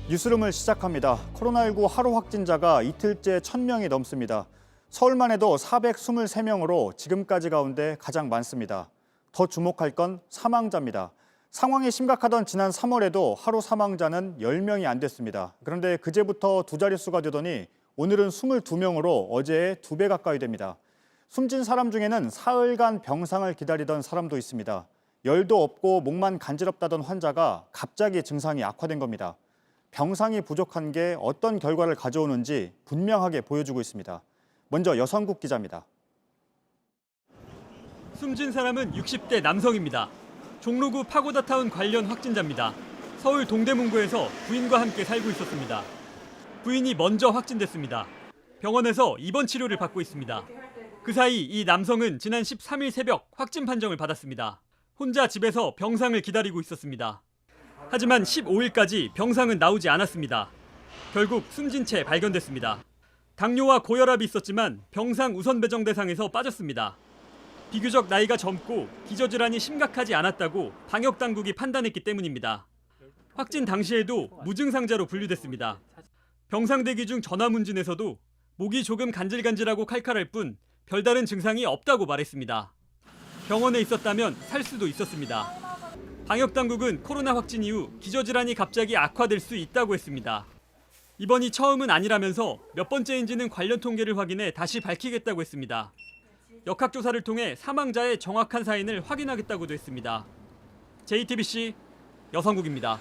뉴스룸을 시작합니다. 코로나19 하루 확진자가 이틀째 1,000명이 넘습니다. 서울만 해도 423명으로 지금까지 가운데 가장 많습니다. 더 주목할 건 사망자입니다. 상황이 심각하던 지난 3월에도 하루 사망자는 10명이 안 됐습니다. 그런데 그제부터 두 자릿수가 되더니 오늘은 22명으로 어제의 2배 가까이 됩니다. 숨진 사람 중에는 사흘간 병상을 기다리던 사람도 있습니다. 열도 없고 목만 간지럽다던 환자가 갑자기 증상이 악화된 겁니다. 병상이 부족한 게 어떤 결과를 가져오는지 분명하게 보여주고 있습니다. 먼저 여성국 기자입니다. 숨진 사람은 60대 남성입니다. 종로구 파고다타운 관련 확진자입니다. 서울 동대문구에서 부인과 함께 살고 있었습니다. 부인이 먼저 확진됐습니다. 병원에서 입원 치료를 받고 있습니다. 그 사이 이 남성은 지난 13일 새벽 확진 판정을 받았습니다. 혼자 집에서 병상을 기다리고 있었습니다. 하지만 15일까지 병상은 나오지 않았습니다. 결국 숨진 채 발견됐습니다. 당뇨와 고혈압이 있었지만 병상 우선 배정 대상에서 빠졌습니다. 비교적 나이가 젊고 기저질환이 심각하지 않았다고 방역당국이 판단했기 때문입니다. 확진 당시에도 무증상자로 분류됐습니다. 병상 대기 중 전화문진에서도 목이 조금 간질간질하고 칼칼할 뿐 별다른 증상이 없다고 말했습니다. 병원에 있었다면 살 수도 있었습니다. 방역당국은 코로나 확진 이후 기저질환이 갑자기 악화될 수 있다고 했습니다. 이번이 처음은 아니라면서 몇 번째인지는 관련 통계를 확인해 다시 밝히겠다고 했습니다. 역학조사를 통해 사망자의 정확한 사인을 확인하겠다고도 했습니다. JTBC 여성국입니다.